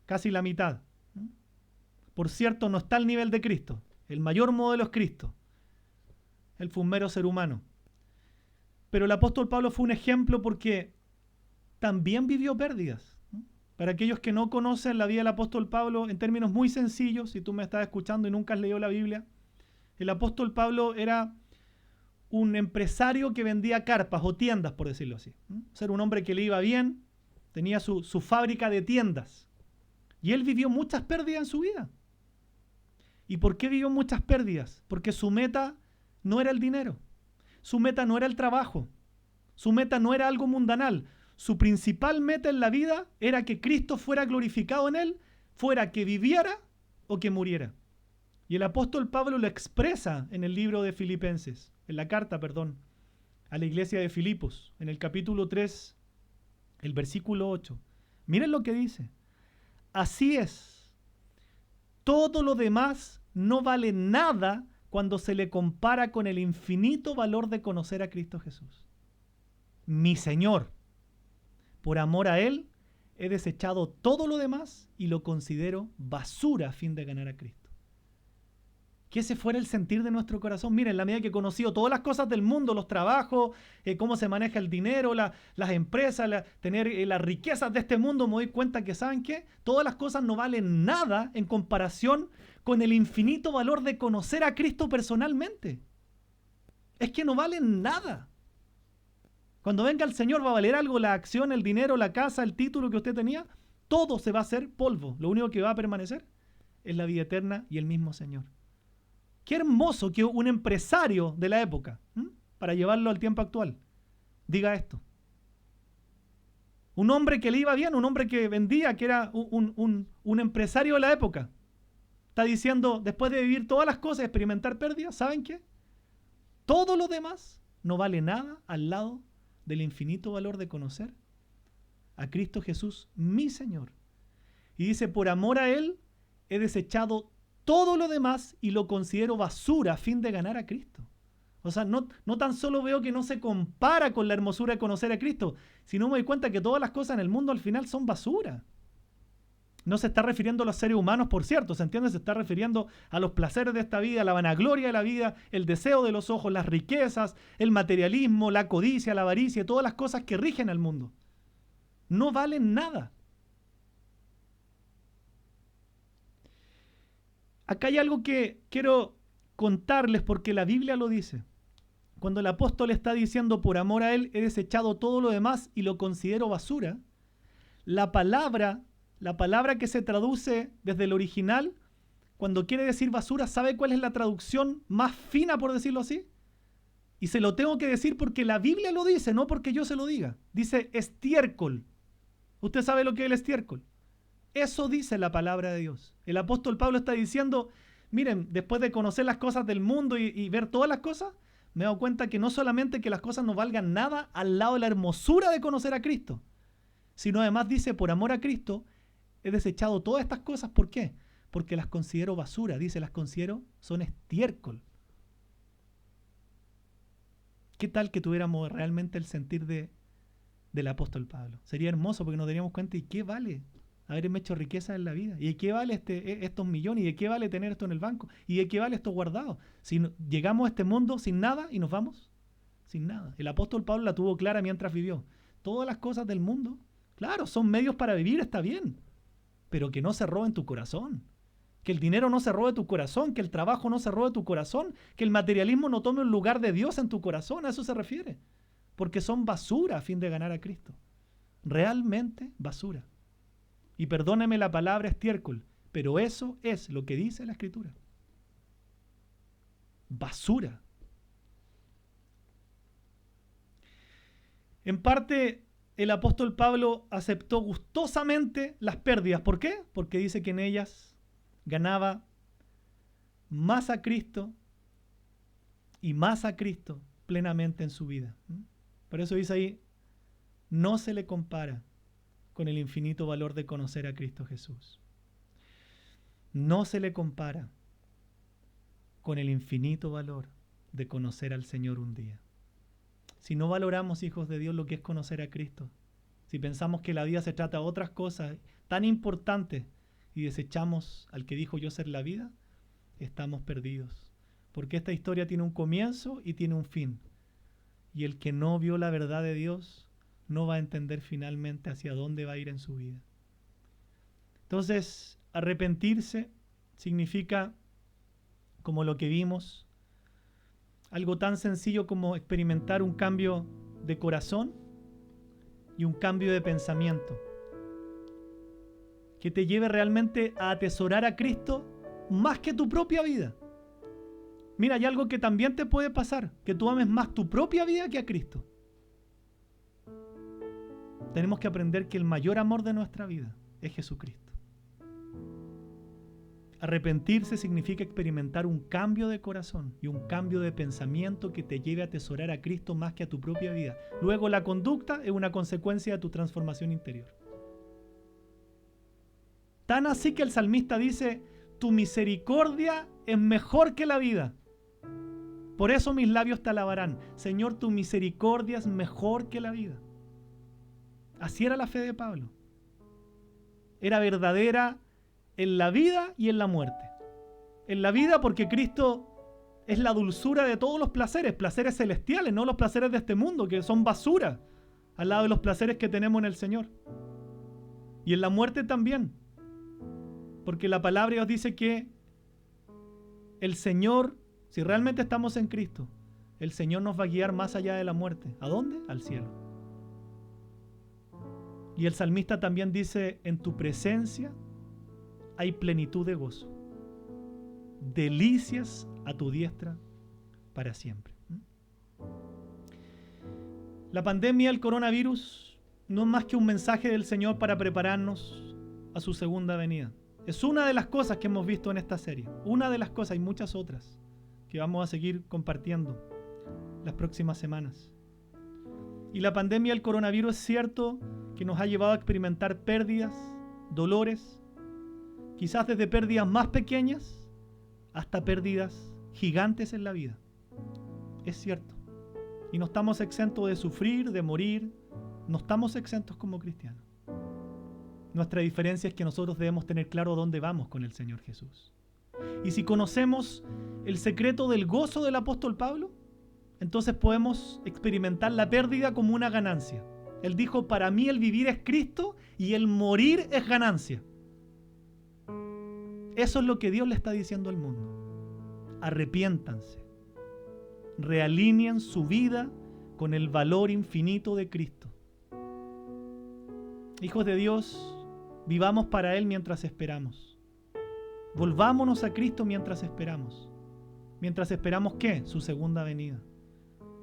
Casi la mitad. Por cierto, no está al nivel de Cristo. El mayor modelo es Cristo. Él fue un mero ser humano. Pero el apóstol Pablo fue un ejemplo porque también vivió pérdidas. Para aquellos que no conocen la vida del apóstol Pablo, en términos muy sencillos, si tú me estás escuchando y nunca has leído la Biblia, el apóstol Pablo era un empresario que vendía carpas o tiendas, por decirlo así. O sea, era un hombre que le iba bien, tenía su fábrica de tiendas. Y él vivió muchas pérdidas en su vida. ¿Y por qué vivió muchas pérdidas? Porque su meta no era el dinero. Su meta no era el trabajo. Su meta no era algo mundanal. Su principal meta en la vida era que Cristo fuera glorificado en él, fuera que viviera o que muriera. Y el apóstol Pablo lo expresa en el libro de Filipenses, en la carta, a la iglesia de Filipos, en el capítulo 3, el versículo 8. Miren lo que dice. Así es, todo lo demás no vale nada cuando se le compara con el infinito valor de conocer a Cristo Jesús. Mi Señor, por amor a Él, he desechado todo lo demás y lo considero basura a fin de ganar a Cristo. Que ese fuera el sentir de nuestro corazón. Miren, la medida que he conocido todas las cosas del mundo, los trabajos, cómo se maneja el dinero, las empresas, tener las riquezas de este mundo, me doy cuenta que, ¿saben qué? Todas las cosas no valen nada en comparación con el infinito valor de conocer a Cristo personalmente. Es que no valen nada. Cuando venga el Señor, ¿va a valer algo la acción, el dinero, la casa, el título que usted tenía? Todo se va a hacer polvo. Lo único que va a permanecer es la vida eterna y el mismo Señor. Qué hermoso que un empresario de la época, para llevarlo al tiempo actual, diga esto. Un hombre que le iba bien, un hombre que vendía, que era un empresario de la época. Está diciendo, después de vivir todas las cosas y experimentar pérdidas, ¿saben qué? Todo lo demás no vale nada al lado del infinito valor de conocer a Cristo Jesús, mi Señor. Y dice, por amor a Él he desechado todo lo demás y lo considero basura a fin de ganar a Cristo. O sea, no tan solo veo que no se compara con la hermosura de conocer a Cristo, sino me doy cuenta que todas las cosas en el mundo al final son basura. No se está refiriendo a los seres humanos, por cierto, ¿se entiende? Se está refiriendo a los placeres de esta vida, la vanagloria de la vida, el deseo de los ojos, las riquezas, el materialismo, la codicia, la avaricia, todas las cosas que rigen al mundo. No valen nada. Acá hay algo que quiero contarles porque la Biblia lo dice. Cuando el apóstol está diciendo, por amor a Él he desechado todo lo demás y lo considero basura, la palabra que se traduce desde el original, cuando quiere decir basura, ¿sabe cuál es la traducción más fina, por decirlo así? Y se lo tengo que decir porque la Biblia lo dice, no porque yo se lo diga. Dice estiércol. ¿Usted sabe lo que es el estiércol? Eso dice la palabra de Dios. El apóstol Pablo está diciendo, miren, después de conocer las cosas del mundo y ver todas las cosas, me he dado cuenta que no solamente que las cosas no valgan nada al lado de la hermosura de conocer a Cristo, sino además dice, por amor a Cristo, he desechado todas estas cosas. ¿Por qué? Porque las considero basura. Dice, las considero, son estiércol. ¿Qué tal que tuviéramos realmente el sentir del apóstol Pablo? Sería hermoso porque nos daríamos cuenta, ¿y qué vale haberme hecho riqueza en la vida? ¿Y de qué vale estos millones? ¿Y de qué vale tener esto en el banco? ¿Y de qué vale esto guardado? Si llegamos a este mundo sin nada y nos vamos sin nada. El apóstol Pablo la tuvo clara mientras vivió. Todas las cosas del mundo, claro, son medios para vivir, está bien, pero que no se roben tu corazón. Que el dinero no se robe tu corazón, que el trabajo no se robe tu corazón, que el materialismo no tome un lugar de Dios en tu corazón, a eso se refiere. Porque son basura a fin de ganar a Cristo. Realmente basura. Y perdóneme la palabra estiércol, pero eso es lo que dice la Escritura. Basura. En parte, el apóstol Pablo aceptó gustosamente las pérdidas. ¿Por qué? Porque dice que en ellas ganaba más a Cristo y más a Cristo plenamente en su vida. Por eso dice ahí, no se le compara con el infinito valor de conocer a Cristo Jesús. No se le compara con el infinito valor de conocer al Señor un día. Si no valoramos, hijos de Dios, lo que es conocer a Cristo, si pensamos que la vida se trata de otras cosas tan importantes y desechamos al que dijo yo ser la vida, estamos perdidos. Porque esta historia tiene un comienzo y tiene un fin. Y el que no vio la verdad de Dios no va a entender finalmente hacia dónde va a ir en su vida. Entonces, arrepentirse significa, como lo que vimos, algo tan sencillo como experimentar un cambio de corazón y un cambio de pensamiento que te lleve realmente a atesorar a Cristo más que tu propia vida. Mira, hay algo que también te puede pasar, que tú ames más tu propia vida que a Cristo. Tenemos que aprender que el mayor amor de nuestra vida es Jesucristo. Arrepentirse significa experimentar un cambio de corazón y un cambio de pensamiento que te lleve a atesorar a Cristo más que a tu propia vida. Luego la conducta es una consecuencia de tu transformación interior. Tan así que el salmista dice, tu misericordia es mejor que la vida. Por eso mis labios te alabarán. Señor, tu misericordia es mejor que la vida. Así era la fe de Pablo. Era verdadera en la vida y en la muerte. En la vida porque Cristo es la dulzura de todos los placeres, placeres celestiales, no los placeres de este mundo, que son basura al lado de los placeres que tenemos en el Señor. Y en la muerte también. Porque la palabra nos dice que el Señor, si realmente estamos en Cristo, el Señor nos va a guiar más allá de la muerte. ¿A dónde? Al cielo. Y el salmista también dice, en tu presencia hay plenitud de gozo, delicias a tu diestra para siempre. La pandemia del coronavirus no es más que un mensaje del Señor para prepararnos a su segunda venida. Es una de las cosas que hemos visto en esta serie. Una de las cosas, hay muchas otras que vamos a seguir compartiendo las próximas semanas. Y la pandemia del coronavirus es cierto que nos ha llevado a experimentar pérdidas, dolores, quizás desde pérdidas más pequeñas hasta pérdidas gigantes en la vida. Es cierto. Y no estamos exentos de sufrir, de morir. No estamos exentos como cristianos. Nuestra diferencia es que nosotros debemos tener claro dónde vamos con el Señor Jesús. Y si conocemos el secreto del gozo del apóstol Pablo, entonces podemos experimentar la pérdida como una ganancia. Él dijo, para mí el vivir es Cristo y el morir es ganancia. Eso es lo que Dios le está diciendo al mundo. Arrepiéntanse. Realineen su vida con el valor infinito de Cristo. Hijos de Dios, vivamos para Él mientras esperamos. Volvámonos a Cristo mientras esperamos. Mientras esperamos, ¿qué? Su segunda venida.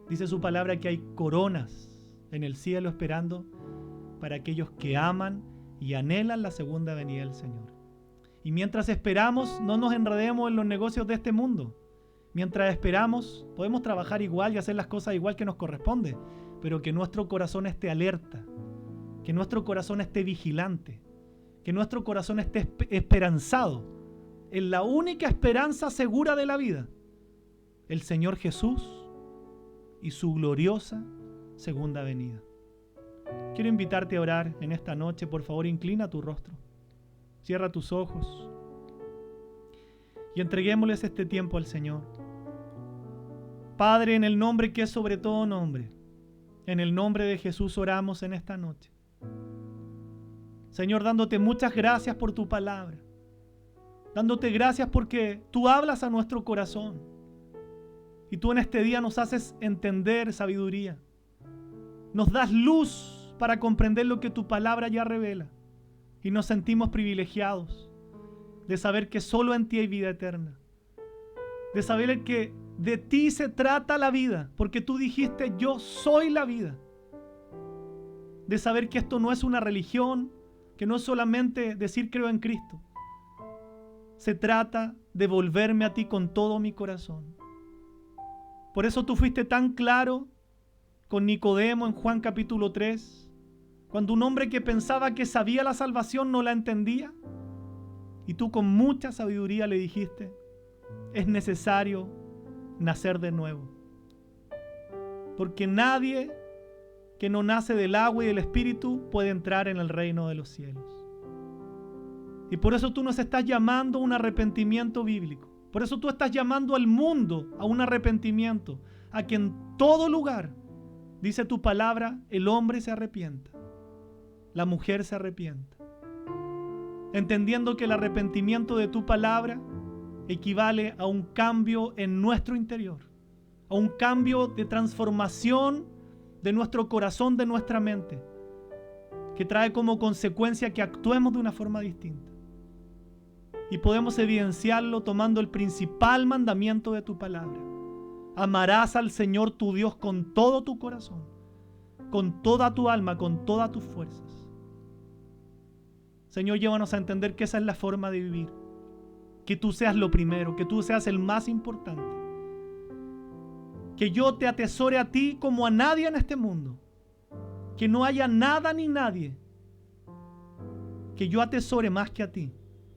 Dice su palabra que hay coronas en el cielo esperando para aquellos que aman y anhelan la segunda venida del Señor. Y mientras esperamos, no nos enredemos en los negocios de este mundo. Mientras esperamos, podemos trabajar igual y hacer las cosas igual que nos corresponde, pero que nuestro corazón esté alerta, que nuestro corazón esté vigilante, que nuestro corazón esté esperanzado en la única esperanza segura de la vida, el Señor Jesús y su gloriosa segunda venida. Quiero invitarte a orar en esta noche. Por favor, inclina tu rostro, cierra tus ojos y entreguémosles este tiempo al Señor. Padre, en el nombre que es sobre todo nombre, en el nombre de Jesús oramos en esta noche. Señor, dándote muchas gracias por tu palabra, dándote gracias porque tú hablas a nuestro corazón y tú en este día nos haces entender sabiduría, nos das luz para comprender lo que tu palabra ya revela y nos sentimos privilegiados de saber que solo en ti hay vida eterna, de saber que de ti se trata la vida, porque tú dijiste, yo soy la vida, de saber que esto no es una religión, que no es solamente decir creo en Cristo, se trata de volverme a ti con todo mi corazón. Por eso tú fuiste tan claro con Nicodemo en Juan capítulo 3, cuando un hombre que pensaba que sabía la salvación no la entendía, y tú con mucha sabiduría le dijiste, es necesario nacer de nuevo. Porque nadie que no nace del agua y del Espíritu puede entrar en el reino de los cielos. Y por eso tú nos estás llamando a un arrepentimiento bíblico. Por eso tú estás llamando al mundo a un arrepentimiento, a que en todo lugar, dice tu palabra, el hombre se arrepienta, la mujer se arrepienta. Entendiendo que el arrepentimiento de tu palabra equivale a un cambio en nuestro interior, a un cambio de transformación de nuestro corazón, de nuestra mente, que trae como consecuencia que actuemos de una forma distinta. Y podemos evidenciarlo tomando el principal mandamiento de tu palabra. Amarás al Señor tu Dios con todo tu corazón, con toda tu alma, con todas tus fuerzas. Señor, llévanos a entender que esa es la forma de vivir. Que tú seas lo primero, que tú seas el más importante. Que yo te atesore a ti como a nadie en este mundo. Que no haya nada ni nadie que yo atesore más que a ti.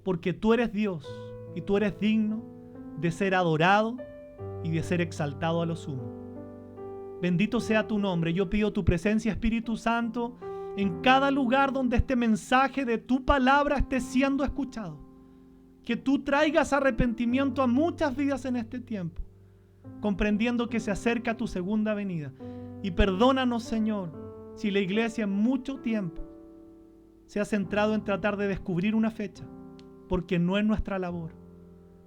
Porque tú eres Dios y tú eres digno de ser adorado y de ser exaltado a lo sumo. Bendito sea tu nombre. Yo pido tu presencia, Espíritu Santo, en cada lugar donde este mensaje de tu palabra esté siendo escuchado. Que tú traigas arrepentimiento a muchas vidas en este tiempo, comprendiendo que se acerca tu segunda venida. Y perdónanos, Señor, si la iglesia en mucho tiempo se ha centrado en tratar de descubrir una fecha, porque no es nuestra labor.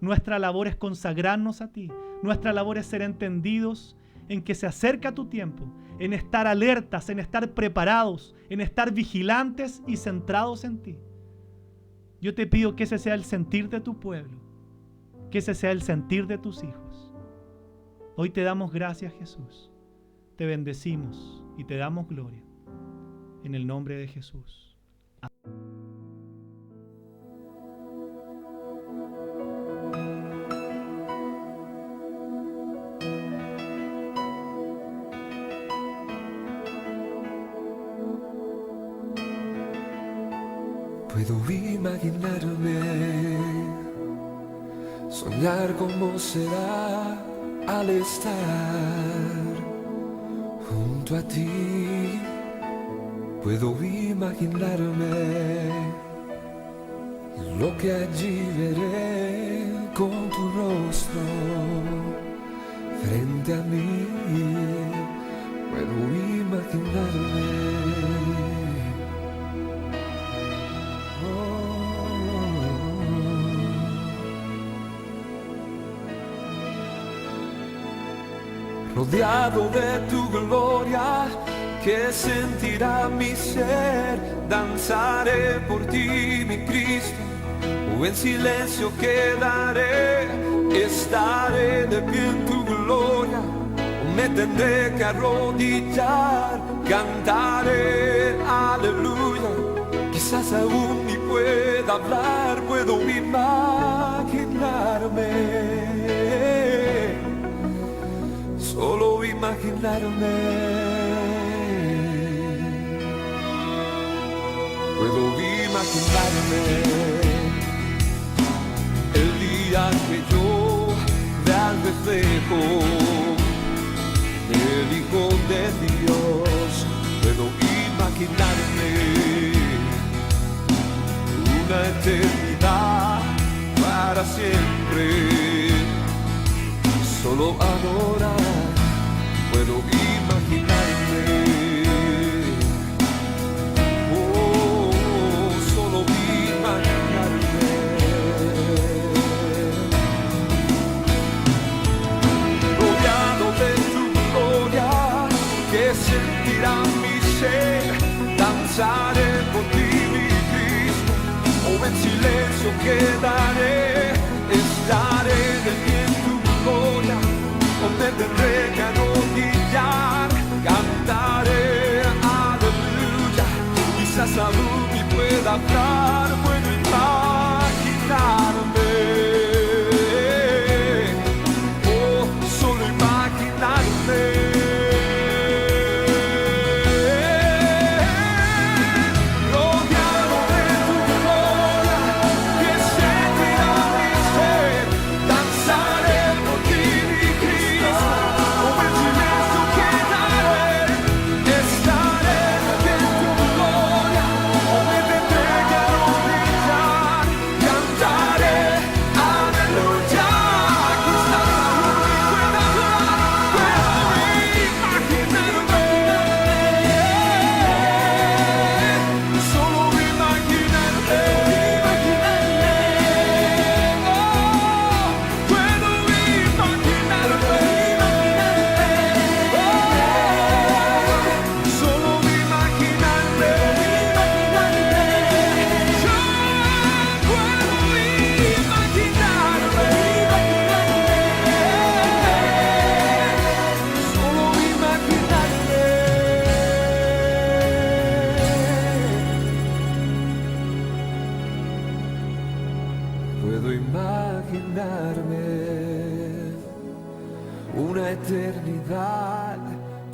Nuestra labor es consagrarnos a ti. Nuestra labor es ser entendidos en que se acerca tu tiempo, en estar alertas, en estar preparados, en estar vigilantes y centrados en ti. Yo te pido que ese sea el sentir de tu pueblo, que ese sea el sentir de tus hijos. Hoy te damos gracias, Jesús. Te bendecimos y te damos gloria. en el nombre de Jesús. Puedo imaginarme, soñar cómo será al estar junto a ti. Puedo imaginarme lo que allí veré con tu rostro frente a mí. Puedo imaginarme. Rodeado de tu gloria, que sentirá mi ser, danzaré por ti, mi Cristo, o en silencio quedaré, estaré de pie en tu gloria, o me tendré que arrodillar, cantaré, aleluya, quizás aún ni pueda hablar, puedo imaginarme. Solo imaginarme. Puedo imaginarme el día que yo vea el reflejo del Hijo de Dios. Puedo imaginarme una eternidad para siempre. Solo adorar. Puedo imaginarme, oh, solo imaginarme. Rodeado de tu gloria, que sentirá mi ser, danzaré por ti, mi Cristo, o en silencio quedaré, estaré de pie en tu gloria, o me tendré que arrodillar, cantaré, aleluya, quizás aún ni pueda hablar, puedo imaginarme, oh, solo imaginarme. Rodeado de tu gloria, que sentirá mi ser, danzaré por ti, mi Cristo, o en silencio quedaré, estaré en tu gloria, o me tendré que arrodillar, cantaré, aleluya, quizás aún ni pueda hablar, puedo imaginarme, solo imaginarme, puedo imaginarme, solo imaginarme, yo puedo imaginarme, solo imaginarme. Puedo imaginarme una eternidad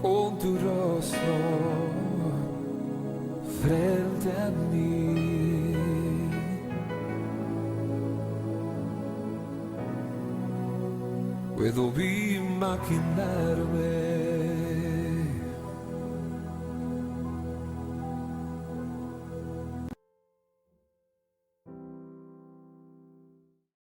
con tu rostro frente a mí. Puedo imaginarme.